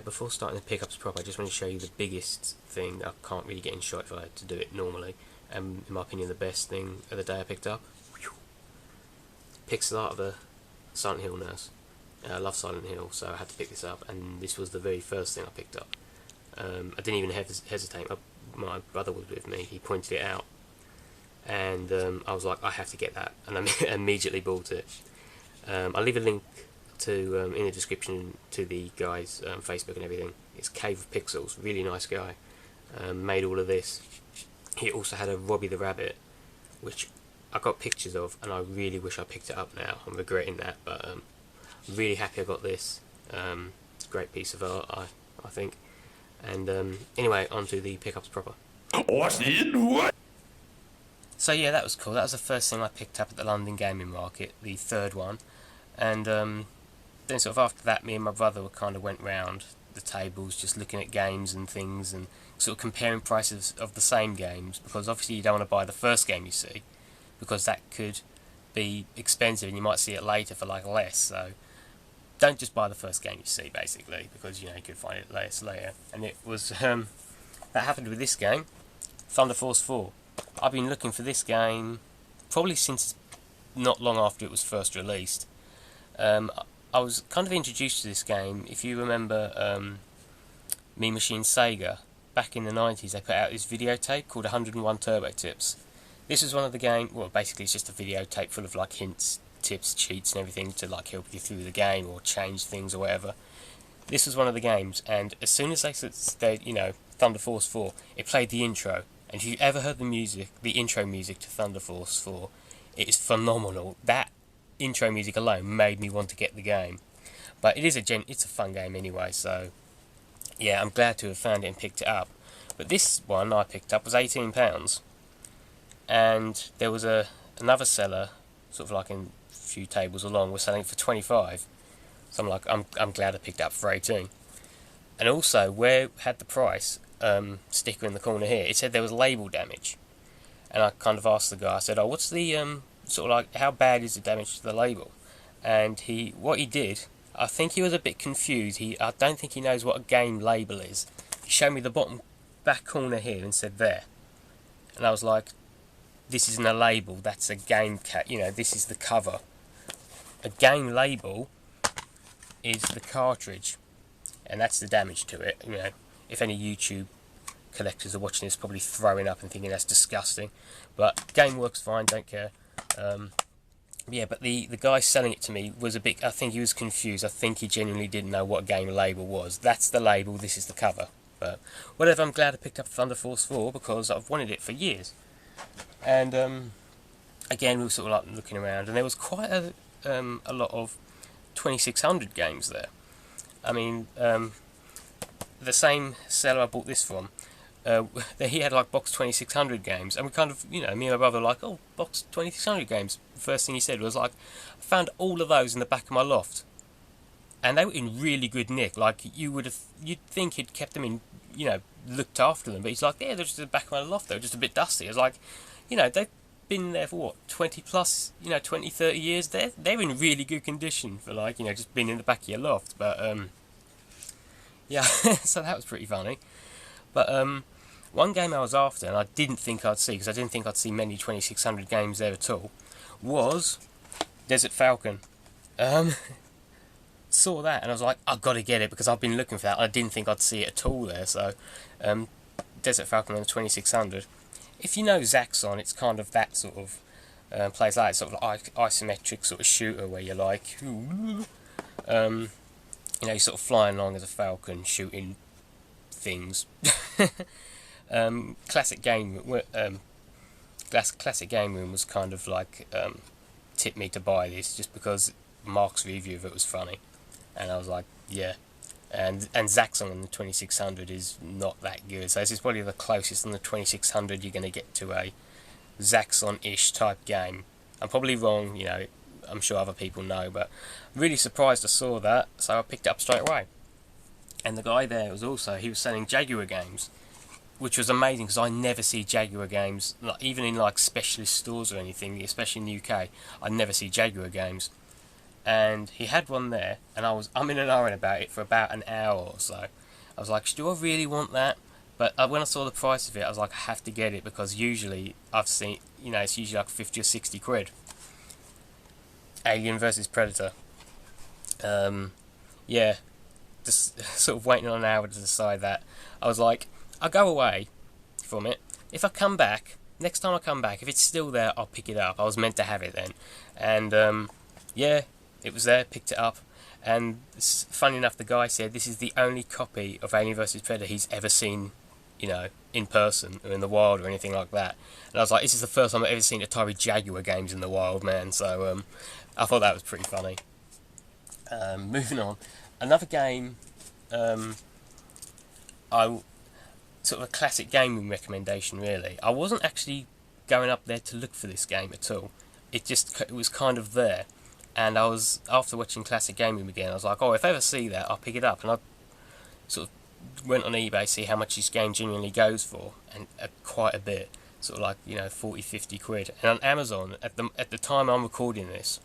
Before starting the pickups proper, I just want to show you the biggest thing that I can't really get in shot if I had to do it normally. And in my opinion, the best thing of the day I picked up. Pixel art of a Silent Hill nurse. I love Silent Hill, so I had to pick this up, and this was the very first thing I picked up. I didn't even hesitate. My brother was with me. He pointed it out, and I was like, I have to get that, and I immediately bought it. I'll leave a link to in the description to the guy's Facebook and everything. It's Cave of Pixels, really nice guy. Made all of this. He also had a Robbie the Rabbit, which I got pictures of, and I really wish I picked it up now. I'm regretting that, but I'm really happy I got this. It's a great piece of art, I think. And anyway, on to the pickups proper. So yeah, that was cool. That was the first thing I picked up at the London Gaming Market, the third one. And then sort of after that, me and my brother kind of went round the tables just looking at games and things and sort of comparing prices of the same games, because obviously you don't want to buy the first game you see, because that could be expensive and you might see it later for like less. So don't just buy the first game you see, basically, because you could find it less later. And it was that happened with this game, Thunder Force 4. I've been looking for this game probably since not long after it was first released. I was kind of introduced to this game, if you remember Mean Machine Sega, back in the 90s they put out this videotape called 101 Turbo Tips. This was one of the game, well basically it's just a videotape full of like hints, tips, cheats and everything to like help you through the game or change things or whatever. This was one of the games, and as soon as they said, Thunder Force 4, it played the intro, and if you ever heard the music, the intro music to Thunder Force 4, it is phenomenal. That intro music alone made me want to get the game. But it is it's a fun game anyway, so yeah, I'm glad to have found it and picked it up. But this one I picked up was £18, and there was another seller, sort of like in a few tables along, was selling it for 25. So I'm like, I'm glad I picked it up for 18. And also, where it had the price sticker in the corner here, it said there was label damage. And I kind of asked the guy, I said, oh, what's the sort of like, how bad is the damage to the label? And what he did, I think he was a bit confused. I don't think he knows what a game label is. He showed me the bottom back corner here and said there. And I was like, this isn't a label, that's a game this is the cover. A game label is the cartridge, and that's the damage to it. If any YouTube collectors are watching this, probably throwing up and thinking that's disgusting, but game works fine, don't care. Yeah, but the guy selling it to me was a bit, I think he was confused. I think he genuinely didn't know what a game label was. That's the label, this is the cover. But whatever, I'm glad I picked up Thunder Force 4 because I've wanted it for years. And again, we were sort of like looking around, and there was quite a lot of 2600 games there. I mean, the same seller I bought this from, he had like box 2600 games, and we kind of, me and my brother were like, oh, box 2600 games. The first thing he said was like, I found all of those in the back of my loft, and they were in really good nick. Like you'd think he'd kept them in, looked after them, but he's like, yeah, they're just in the back of my loft. They're just a bit dusty. I was like, they've been there for what, 20 plus, 20, 30 years. They're in really good condition for like, just being in the back of your loft. But yeah, so that was pretty funny. But one game I was after, and I didn't think I'd see, because I didn't think I'd see many 2600 games there at all, was Desert Falcon. Saw that, and I was like, I've got to get it, because I've been looking for that. I didn't think I'd see it at all there, so Desert Falcon on the 2600. If you know Zaxxon, it's kind of that sort of plays like sort of like isometric sort of shooter where you're like, you're sort of flying along as a falcon shooting things. Classic Game Room was kind of like tipped me to buy this just because Mark's review of it was funny, and I was like, yeah. And Zaxxon on the 2600 is not that good, so this is probably the closest on the 2600 you're going to get to a Zaxxon-ish type game. I'm probably wrong, I'm sure other people know, but I'm really surprised I saw that, so I picked it up straight away. And the guy there was selling Jaguar games, which was amazing because I never see Jaguar games, even in like specialist stores or anything, especially in the UK. I never see Jaguar games. and he had one there, and I'm in an iron about it for about an hour or so. I was like, do I really want that? But when I saw the price of it, I was like, I have to get it, because usually I've seen, it's usually like 50 or 60 quid. Alien versus Predator. Yeah, just sort of waiting on an hour to decide that. I was like, I'll go away from it. If I come back, next time I come back, if it's still there, I'll pick it up. I was meant to have it then. And, yeah, it was there, picked it up. And funny enough, the guy said this is the only copy of Alien vs Predator he's ever seen, in person or in the wild or anything like that. And I was like, this is the first time I've ever seen Atari Jaguar games in the wild, man. So I thought that was pretty funny. Moving on, another game, I sort of a classic gaming recommendation. Really, I wasn't actually going up there to look for this game at all. It was kind of there. And I was, after watching Classic Gaming again, I was like, oh, if I ever see that, I'll pick it up. And I sort of went on eBay, see how much this game genuinely goes for, and quite a bit, sort of like, 40, 50 quid. And on Amazon, at the time I'm recording this,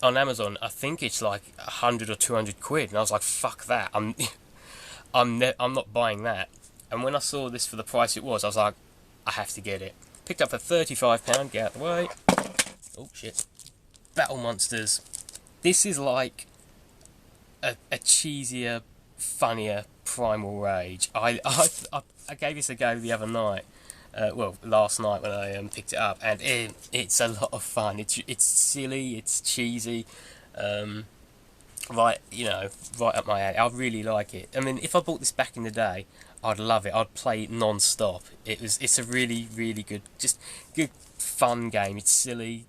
on Amazon, I think it's like 100 or 200 quid. And I was like, fuck that, I'm not buying that. And when I saw this for the price it was, I was like, I have to get it. Picked up for £35, get out the way. Oh, shit. Battle Monsters. This is like a cheesier, funnier Primal Rage. I gave this a go the other night. Last night when I picked it up, and it's a lot of fun. It's silly, it's cheesy, right up my alley. I really like it. I mean, if I bought this back in the day, I'd love it. I'd play it non-stop. It's a really, really good fun game. It's silly.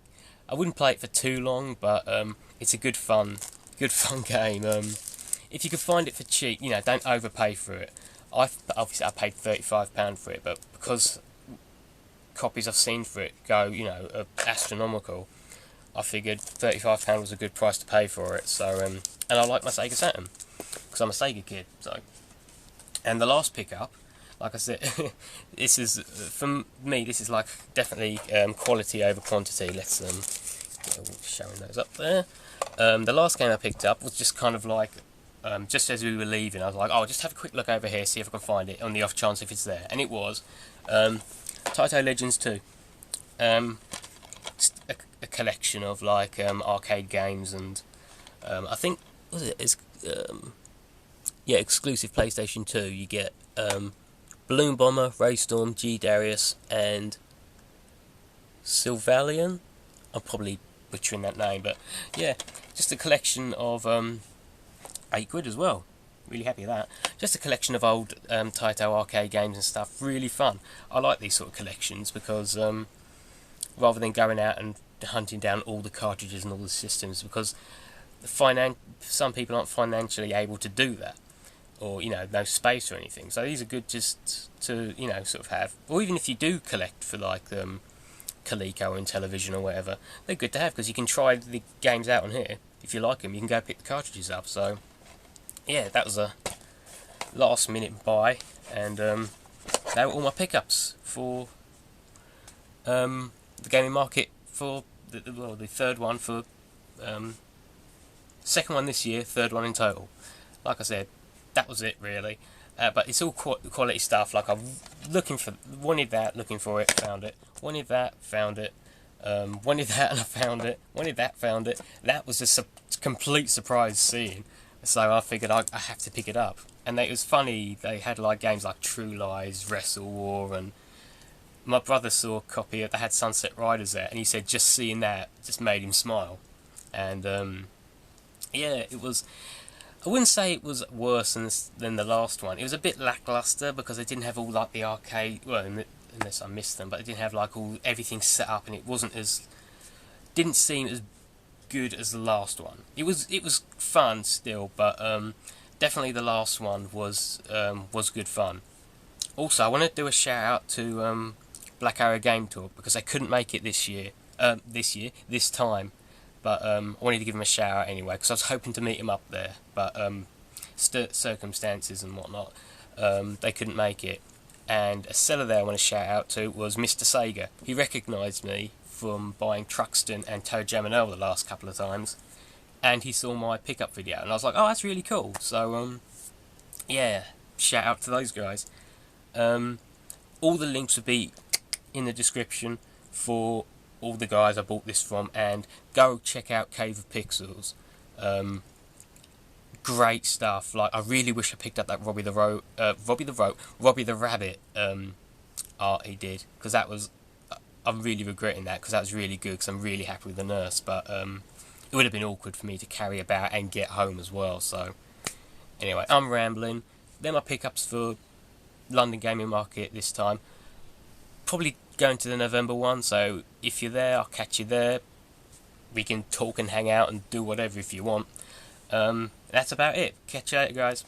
I wouldn't play it for too long, but it's a good fun game. If you could find it for cheap, don't overpay for it. Obviously I paid £35 for it, but because copies I've seen for it go, astronomical, I figured £35 was a good price to pay for it. So, and I like my Sega Saturn because I'm a Sega kid. So, and the last pickup, like I said, this is, for me, this is like definitely quality over quantity. Let's get showing those up there. The last game I picked up was just kind of like, just as we were leaving, I was like, oh, just have a quick look over here, see if I can find it, on the off chance if it's there. And it was Taito Legends 2. Just a collection of like arcade games, and I think, exclusive PlayStation 2. You get Balloon Bomber, Raystorm, G Darius, and Sylvalian. I'm probably butchering that name, but yeah, just a collection of £8 as well. Really happy with that. Just a collection of old Taito arcade games and stuff. Really fun. I like these sort of collections because rather than going out and hunting down all the cartridges and all the systems, because some people aren't financially able to do that, or no space or anything. So these are good just to sort of have, or even if you do collect for like Coleco or Intellivision or whatever, they're good to have because you can try the games out on here. If you like them, you can go pick the cartridges up. So yeah, that was a last minute buy, and they were all my pickups for the gaming market for the third one, for second one this year, third one in total. Like I said, that was it really. But it's all quality stuff. Like I'm wanted that, looking for it, found it. Wanted that, found it. Wanted that and I found it. Wanted that, found it. That was just a complete surprise seeing. So I figured I have to pick it up. And it was funny. They had like games like True Lies, Wrestle War, and my brother saw a copy that had Sunset Riders there, and he said just seeing that just made him smile. And yeah, it was. I wouldn't say it was worse than the last one. It was a bit lackluster because they didn't have all like the arcade. Well, unless I missed them, but they didn't have like everything set up, and it didn't seem as good as the last one. It was fun still, but definitely the last one was good fun. Also, I want to do a shout out to Black Arrow Game Talk because they couldn't make it this time. But I wanted to give him a shout out anyway because I was hoping to meet him up there, but circumstances and whatnot, they couldn't make it. And a seller there I want to shout out to was Mr. Sega. He recognised me from buying Truxton and Toe Jam and Earl the last couple of times, and he saw my pickup video, and I was like, oh, that's really cool. So yeah, shout out to those guys. All the links will be in the description for all the guys I bought this from, and go check out Cave of Pixels. Great stuff. Like, I really wish I picked up that Robbie the Rabbit art he did, because that was, I'm really regretting that, because that was really good, because I'm really happy with the nurse, but it would have been awkward for me to carry about and get home as well. So anyway, I'm rambling. They're my pickups for London Gaming Market this time. Probably going to the November one, so if you're there, I'll catch you there. We can talk and hang out and do whatever if you want. That's about it. Catch you later, guys.